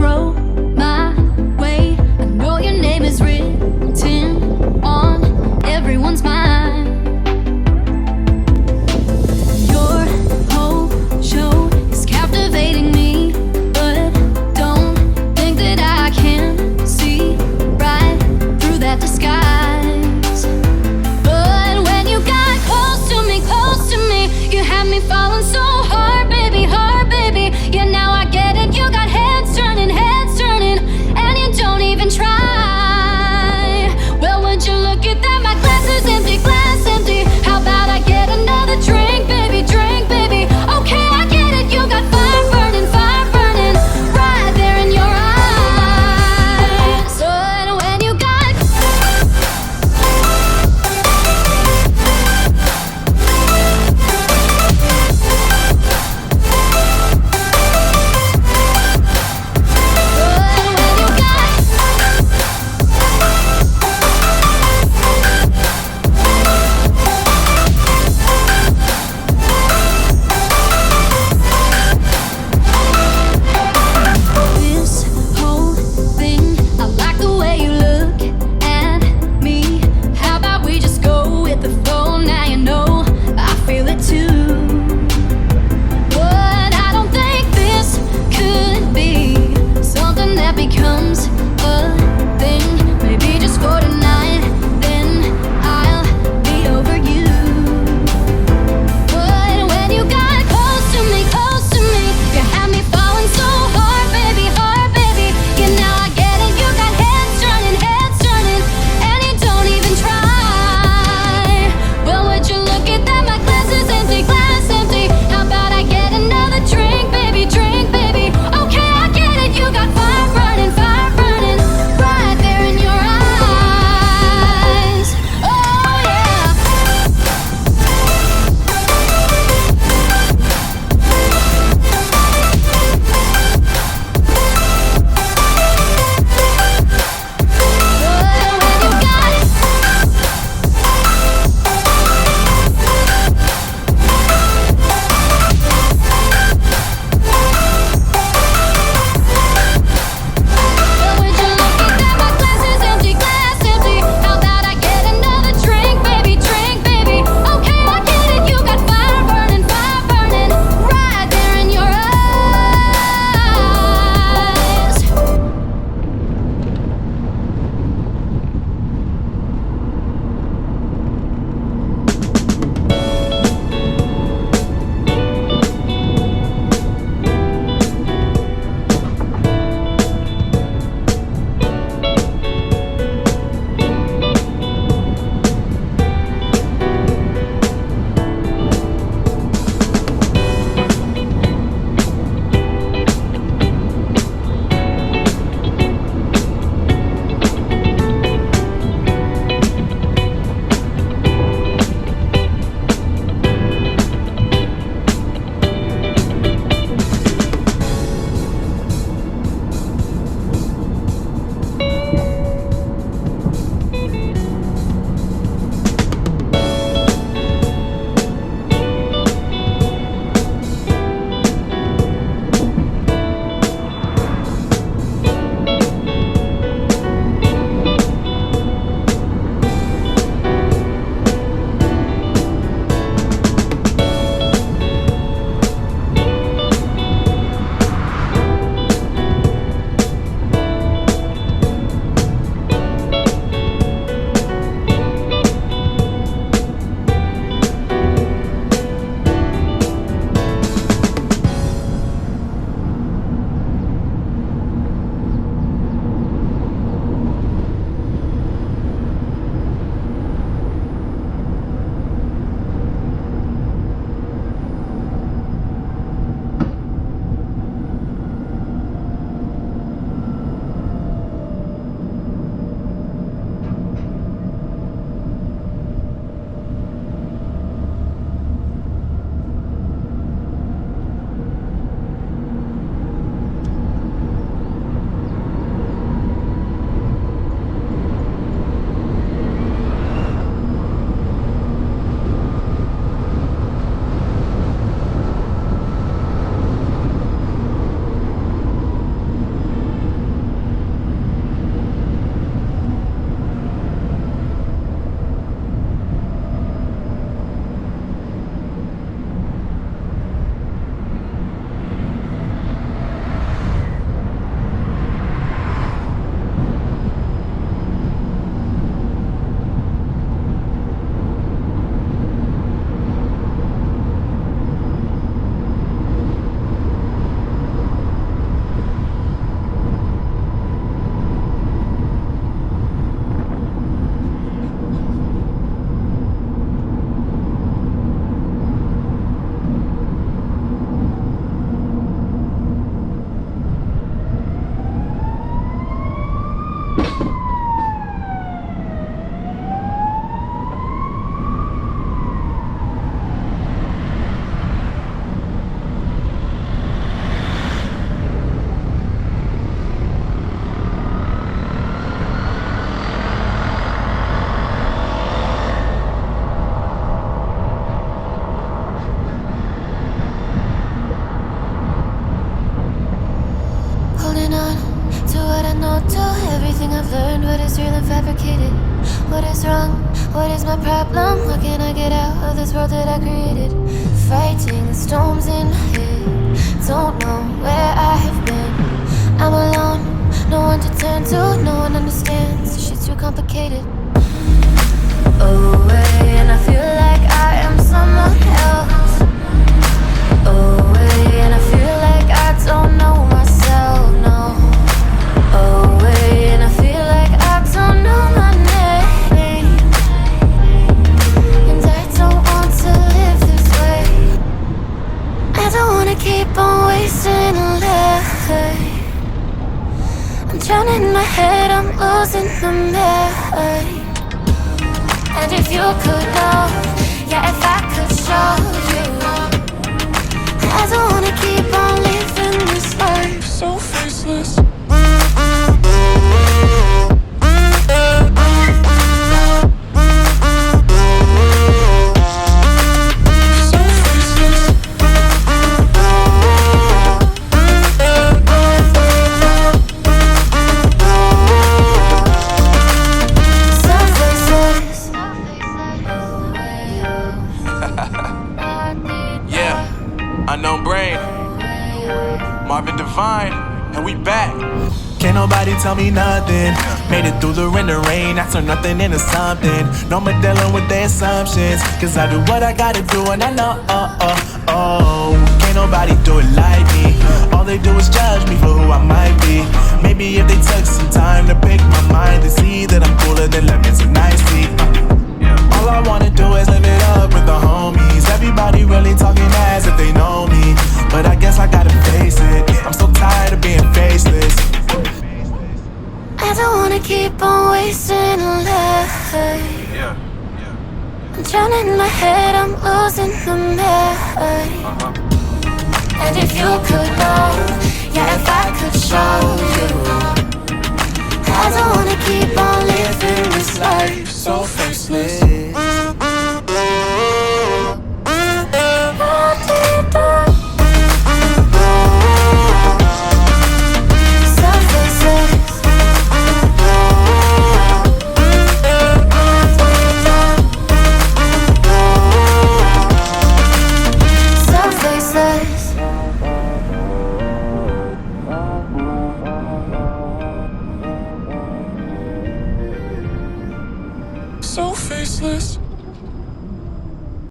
throw my way. I know your name is written on everyone's mind. Your whole show is captivating me, but don't think that I can see right through that disguise. But when you got close to me, you had me falling so hard, baby, hard, baby. Yeah, now I get it. You got heads turning, heads turning. Everything I've learned, what is real and fabricated? What is wrong? What is my problem? How can I get out of this world that I created? Fighting the storms in my head. Don't know where I have been. I'm alone, no one to turn to. No one understands, shit's too complicated. Away, and I feel like I am someone else. Away, and I feel like I don't know myself, no. Away, and I feel like I don't know my name. And I don't want to live this way. I don't wanna keep on wasting a life. I'm drowning in my head, I'm losing my mind. And if you could know, yeah, if I could show you, I don't wanna keep on living this life so faceless. Unknown brain, Marvin Divine, and we back. Can't nobody tell me nothing. Made it through the rain and rain, I turn nothing into something. No more dealing with their assumptions, cause I do what I gotta do and I know, can't nobody do it like me. All they do is judge me for who I might be. Maybe if they took some time to pick my mind, they see that I'm cooler than lemons and iced tea. All I wanna do is live it up with the homies. Everybody really talking as if they know me, but I guess I gotta face it. I'm so tired of being faceless. I don't wanna keep on wasting a life. I'm drowning in my head, I'm losing my mind. And if you could know, yeah, if I could show you, I don't wanna keep on living this life so faceless. So faceless.